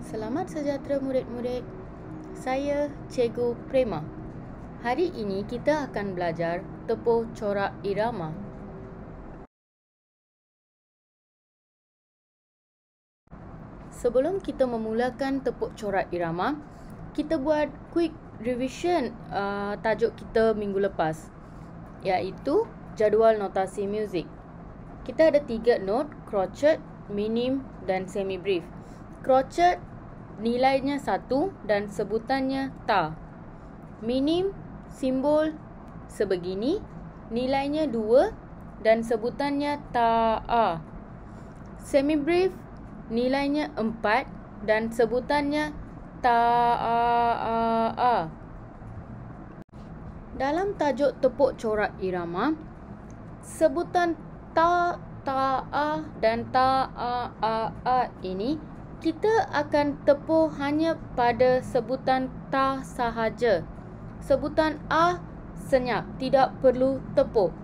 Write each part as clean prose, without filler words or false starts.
Selamat sejahtera murid-murid. Saya Cikgu Prema. Hari ini kita akan belajar tepuh corak irama. Sebelum kita memulakan tepuh corak irama, kita buat quick revision tajuk kita minggu lepas, iaitu jadual notasi muzik. Kita ada 3 not, crotchet, minim dan semi-brief. Crotchet nilainya 1 dan sebutannya ta. Minim simbol sebegini, nilainya 2 dan sebutannya ta-a. Semi-brief nilainya 4 dan sebutannya ta-a-a. Dalam tajuk tepuk corak irama, sebutan ta, ta-a dan ta-a-a ini kita akan tepuh hanya pada sebutan ta sahaja. Sebutan a senyap, tidak perlu tepuh.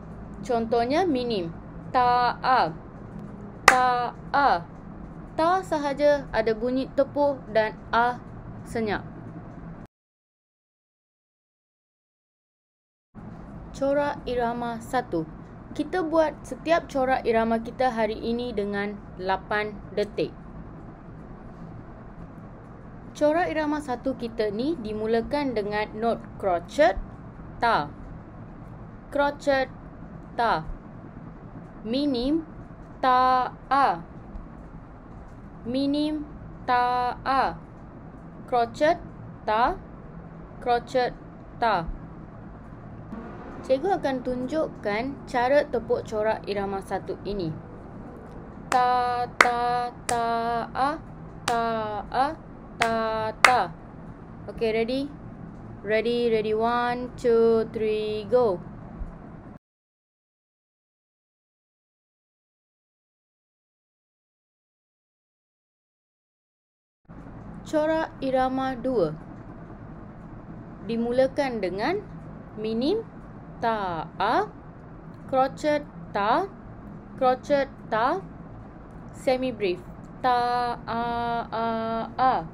Contohnya minim, ta-a, ta-a. Ta sahaja ada bunyi tepuh dan a senyap. Corak irama 1. Kita buat setiap corak irama kita hari ini dengan 8 detik. Corak irama 1 kita ni dimulakan dengan not crotchet, ta. Crotchet, ta. Minim, ta-a. Minim, ta-a. Crotchet, ta. Crotchet, ta. Cikgu akan tunjukkan cara tepuk corak irama 1 ini. Ta, ta, ta-a, ta-a, ta-ta. Okay, ready? Ready, 1, 2, 3, go. Corak irama 2 dimulakan dengan minim, ta-a, crotchet, ta, crotchet, ta, semi-brief, ta-a-a-a.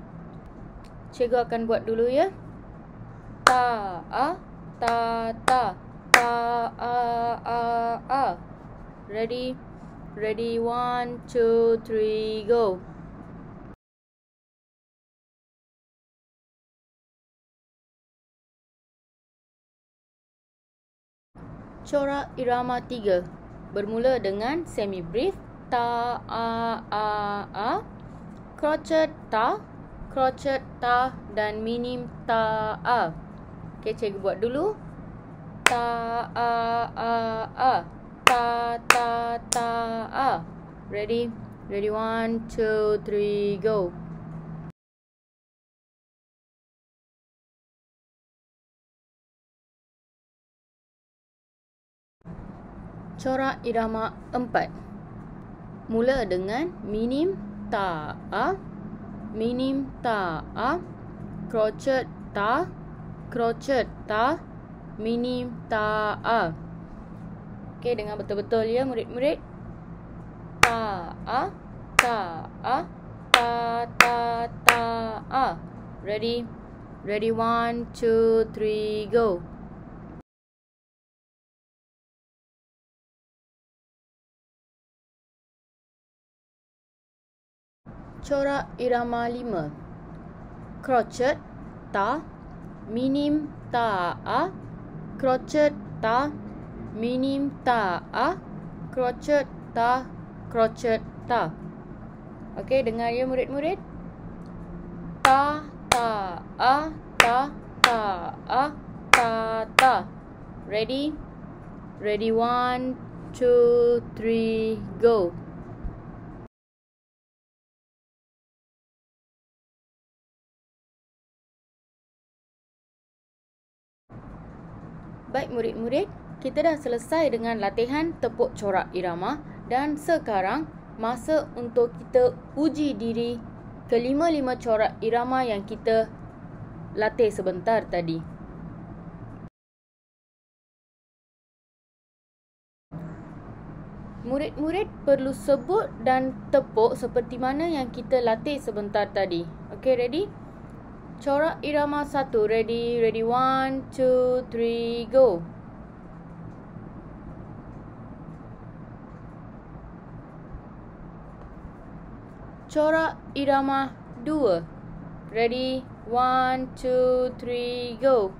Cikgu akan buat dulu ya. Ta-a, ta-ta, ta-a-a-a. Ready? Ready, 1, 2, 3, go. Corak irama 3 bermula dengan semi-brief, ta-a-a-a, crotchet, ta, crotchet, ta dan minim, ta-a. Okay, cikgu buat dulu. Ta-a-a-a, ta-ta-ta-a. Ready? Ready, 1, 2, 3, go. Corak irama 4 mula dengan minim, ta-a, minim, ta-a, crotchet, ta, crotchet, ta, minim, ta-a. Okey, dengar betul-betul ya murid-murid. Ta-a, ta-a, ta-ta-ta-a. Ready? Ready, 1, 2, 3, go. Corak irama 5. Crotchet, ta, minim, ta-a, crotchet, ta, minim, ta-a, crotchet, ta, crotchet, ta. Okey, dengar ya murid-murid. Ta, ta-a, ta, ta-a, ta-ta. Ready? Ready, 1, 2, 3, go. Baik murid-murid, kita dah selesai dengan latihan tepuk corak irama dan sekarang masa untuk kita uji diri kelima-lima corak irama yang kita latih sebentar tadi. Murid-murid perlu sebut dan tepuk seperti mana yang kita latih sebentar tadi. Okay, ready? Corak irama 1. Ready? Ready, 1, 2, 3, go. Corak irama 2. Ready? 1, 2, 3, go.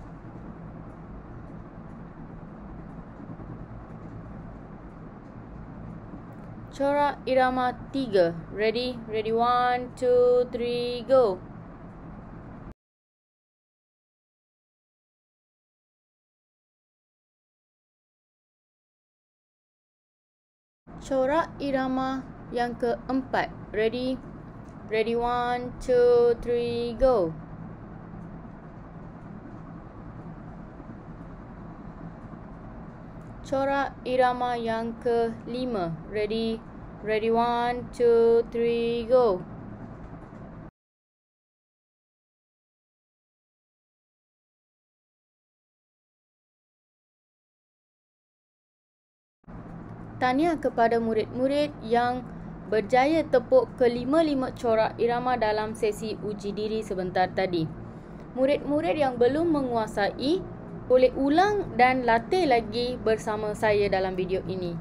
Corak irama 3. Ready? Ready, 1, 2, 3, go. Corak irama yang keempat. Ready? Ready, 1, 2, 3, go. Corak irama yang kelima. Ready? Ready, 1, 2, 3, go. Tahniah kepada murid-murid yang berjaya tepuk kelima-lima corak irama dalam sesi uji diri sebentar tadi. Murid-murid yang belum menguasai boleh ulang dan latih lagi bersama saya dalam video ini.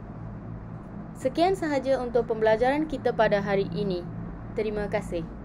Sekian sahaja untuk pembelajaran kita pada hari ini. Terima kasih.